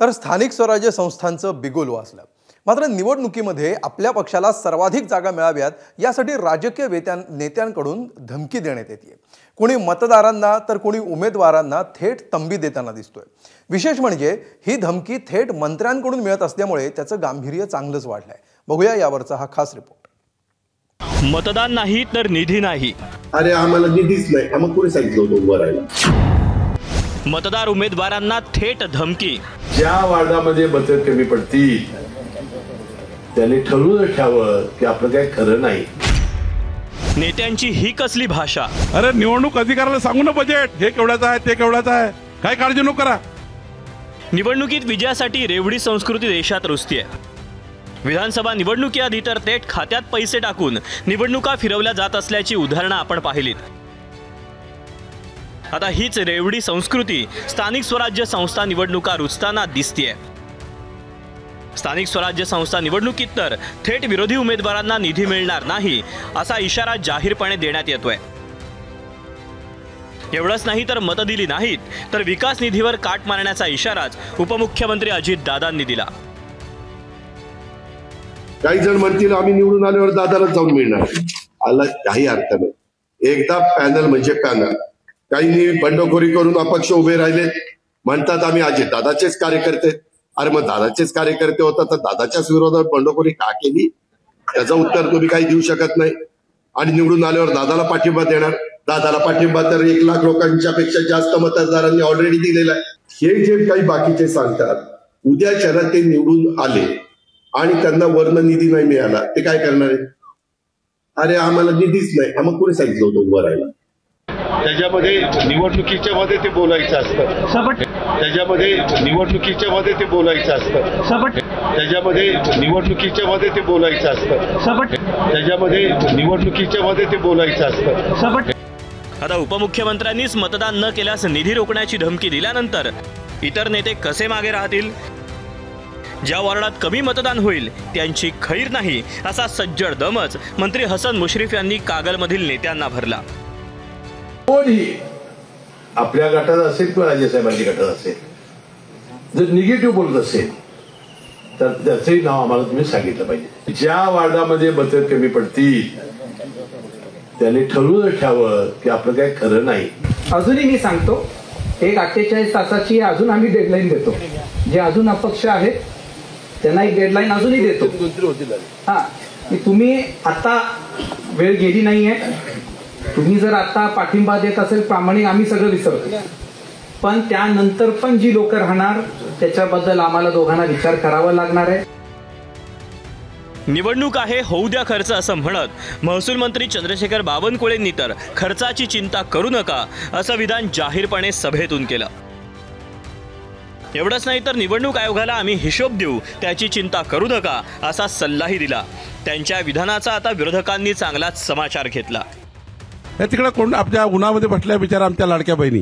तर स्थानिक स्वराज्य संस्थांचं बिगुल वाजलं। मात्र निवडणुकीमध्ये आपल्या पक्षाला सर्वाधिक जागा मिळाव्यात यासाठी राजकीय नेत्यांकडून धमकी देण्यात येते। कोणी मतदारांना तर कोणी उमेदवारांना थेट तंबी देताना दिसतोय। विशेष म्हणजे ही धमकी थेट मंत्र्यांकडून मिळत असल्यामुळे त्याचं गांभीर्य चांगलंच वाढलंय। बघूया यावरचा हा खास रिपोर्ट। मतदान नाही तर निधी नाही। अरे आम्हाला निधीच नाही, मग कोणी सांगितलं होतं उभं राहायला? मतदार उमेदवारांना थेट धमकी। ज्या वार्डामध्ये मतं कमी पडतील त्याने ठरवून ठेवावं की आपलं काही खरं नाही। नेत्यांची ही कसली भाषा? अरे निवडणूक अधिकाऱ्याला सांगू ना बजेट हे केवढ्याचं आहे ते केवढ्याचं आहे, काय काळजी नको करा। निवडणुकीत विजयासाठी रेवडी संस्कृती देशात रुजतीये। विधानसभा निवडणुकीआधी तर थेट खात्यात पैसे टाकून निवडणुका फिरवल्या जात असल्याची उदाहरणं आपण पाहिलीत। आता हीच रेवडी संस्कृती स्थानिक स्वराज्य संस्था निवडणुका रुजताना दिसतेय। स्थानिक स्वराज्य संस्था निवडणुकीत तर थेट विरोधी उमेदवारांना निधी मिळणार नाही असा इशारा जाहीरपणे देण्यात येतोय। एवढंच नाही तर मतं दिली नाहीत तर विकास निधीवर काट मारण्याचा इशाराच उपमुख्यमंत्री अजितदादांनी दिला। काही जण म्हणतील आम्ही निवडून आल्यावर दादालाच जाऊन मिळणार, आला काही अर्थ नाही। एकदा पॅनल म्हणजे पॅनल। काही बंडखोरी करून अपक्ष उभे राहिले, म्हणतात आम्ही अजितदादाचेच कार्यकर्ते। अरे मग दादाचेच कार्यकर्ते होता तर दादाच्याच विरोधात बंडखोरी का केली? त्याचं उत्तर तुम्ही काही देऊ शकत नाही। आणि निवडून आल्यावर दादाला पाठिंबा देणार, दादाला पाठिंबा तर 1 लाख लोकांच्या पेक्षा जास्त मतदारांनी ऑलरेडी दिलेला आहे। हे जे काही बाकीचे सांगतात, उद्याच्याला ते निवडून आले आणि त्यांना वर्ण निधी नाही मिळाला, ते काय करणार आहे? अरे आम्हाला निधीच नाही, मग कोणी सांगितलं होतं उभं राहायला? त्याच्यामध्ये निवडणुकीच्या मध्ये ते बोलायचं असतं। त्याच्यामध्ये निवडणुकीच्या मध्ये ते बोलायचं असतं। त्याच्यामध्ये निवडणुकीच्या मध्ये ते बोलायचं असतं। त्याच्यामध्ये निवडणुकीच्या मध्ये ते बोलायचं असतं। आता उपमुख्यमंत्र्यांनीच मतदान न केल्यास निधी रोखण्याची धमकी दिल्यानंतर इतर नेते कसे मागे राहतील? ज्या वार्डात कमी मतदान होईल त्यांची खैर नाही असा सज्जड दमच मंत्री हसन मुश्रीफ यांनी कागलमधील नेत्यांना भरला। कोणी आपल्या गटात असेल किंवा राजेसाहेबांच्या गटात असेल, जर निगेटिव्ह बोलत असेल तर त्याचंही नाव आम्हाला तुम्ही सांगितलं पाहिजे। ज्या वार्डामध्ये मतं कमी पडतील त्याने ठरवून ठेवावं की आपलं काही खरं नाही। अजूनही मी सांगतो, एक 48 तासाची अजून आम्ही डेडलाईन देतो। जे अजून अपक्ष आहेत त्यांना एक डेडलाईन अजूनही देतो। हा, तुम्ही आता वेळ गेली नाहीये, तुम्ही जर आता पाठिंबा देत असेल प्रामाणिक, आम्ही सगळं विसरतो, पण त्यानंतर पण जी लोक राहणार त्याच्याबद्दल आम्हाला दोघांना विचार करावा लागणार आहे। निवडणूक आहे होऊ द्या खर्च असं म्हणत महसूल मंत्री चंद्रशेखर बावनकुळेंनी तर खर्चाची चिंता करू नका असं विधान जाहीरपणे सभेतून केलं। एवढंच नाही तर निवडणूक आयोगाला आम्ही हिशोब देऊ, त्याची चिंता करू नका असा सल्लाही दिला। त्यांच्या विधानाचा आता विरोधकांनी चांगलाच समाचार घेतला। तिकडे कोण आपल्या उन्हामध्ये बसल्या बिचारा आमच्या लाडक्या बहिणी,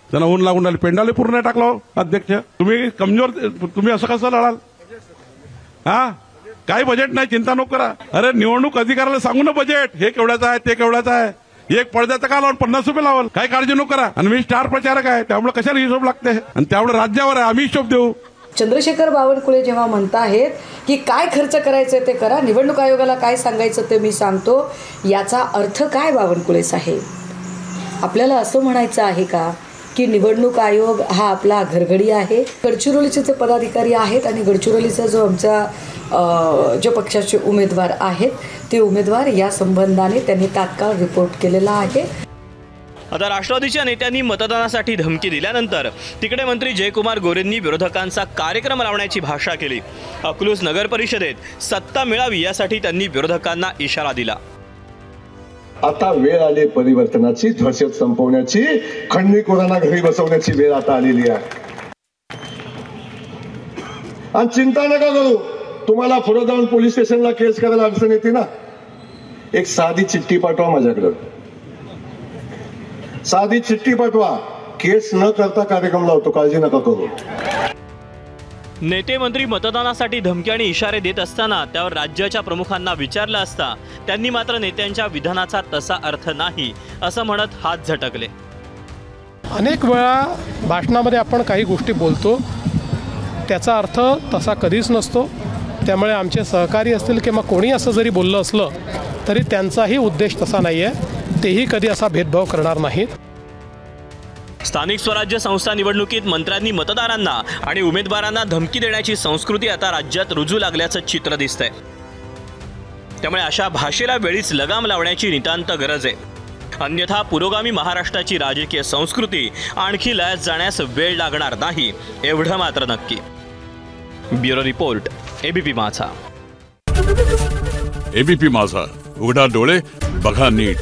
त्यांना ऊन लागून राहिले, पेंडाले पूर्ण टाकलो। अध्यक्ष तुम्ही कमजोर, तुम्ही असं कसं लढाल? हा, काही बजेट नाही, चिंता नको करा। अरे निवडणूक अधिकाऱ्याला सांगू ना बजेट हे केवढ्याचं आहे ते केवढ्याचं आहे, एक पडद्याचं का लावून 50 रुपये लावाल, काय काळजी नको करा। आणि मी स्टार प्रचारक आहे त्यामुळे कशाला हिशोब लागते, आणि त्यामुळे राज्यावर आहे, आम्ही हिशोब देऊ। चंद्रशेखर बावनकुळे जेव्हा म्हणत आहेत की काय खर्च करायचं ते करा, निवडणूक आयोगाला काय सांगायचं ते मी सांगतो, याचा अर्थ काय बावनकुळे साहेब? आपल्याला असं म्हणायचं आहे का की निवडणूक आयोग हा आपला घरगडी आहे? गडचिरोलीचे जे पदाधिकारी आहेत आणि गडचिरोलीचा जो आमचा जो पक्षाचे उमेदवार आहेत ते उमेदवार या संबंधाने त्यांनी तात्काळ रिपोर्ट केलेला आहे। आता राष्ट्रवादीच्या नेत्यांनी मतदानासाठी धमकी दिल्यानंतर तिकडे मंत्री जयकुमार गोरेंनी विरोधकांचा कार्यक्रम लावण्याची भाषा केली। अकलूज नगर परिषदेत सत्ता मिळावी यासाठी त्यांनी विरोधकांना इशारा दिला। आता वेळ आली परिवर्तनाची, दहशत संपवण्याची, खंडणीखोरांना घरी बसवण्याची वेळ आता आलेली आहे। आणि चिंता नका करू, तुम्हाला पुढे जाऊन पोलीस स्टेशनला केस करायला अडचण येते ना, एक साधी चिठ्ठी पाठवा माझ्याकडे, साधी चिठ्ठी पाठवा, केस न करता कार्यक्रम लावतो, काळजी नका करू। नेते मंत्री मतदानासाठी धमकी आणि इशारे देत असताना त्यावर राज्याच्या प्रमुखांना विचारलं असता त्यांनी मात्र नेत्यांच्या विधानाचा तसा अर्थ नाही असं म्हणत हात झटकले। अनेक वेळा भाषणामध्ये आपण काही गोष्टी बोलतो त्याचा अर्थ तसा कधीच नसतो. त्यामुळे आमचे सहकारी असतील किंवा कोणी असं जरी बोललं असलं तरी त्यांचाही उद्देश तसा नाही आहे. तेही कधी असा भेदभाव करणार नाहीत. स्थानिक स्वराज्य संस्था निवडणुकीत मंत्र्यांनी मतदारांना आणि उमेदवारांना धमकी देण्याची संस्कृती आता राज्यात रुजू लागल्याचं चित्र दिसतंय. त्यामुळे अशा भाषेला वेळीच लगाम लावण्याची नितांत गरज आहे. अन्यथा पुरोगामी महाराष्ट्राची राजकीय संस्कृती आणखी लयात जाण्यास वेळ लागणार नाही एवढं मात्र नक्की. ब्युरो रिपोर्ट, एबीपी माझा. एबीपी माझा, उघडा डोळे बघा नीट.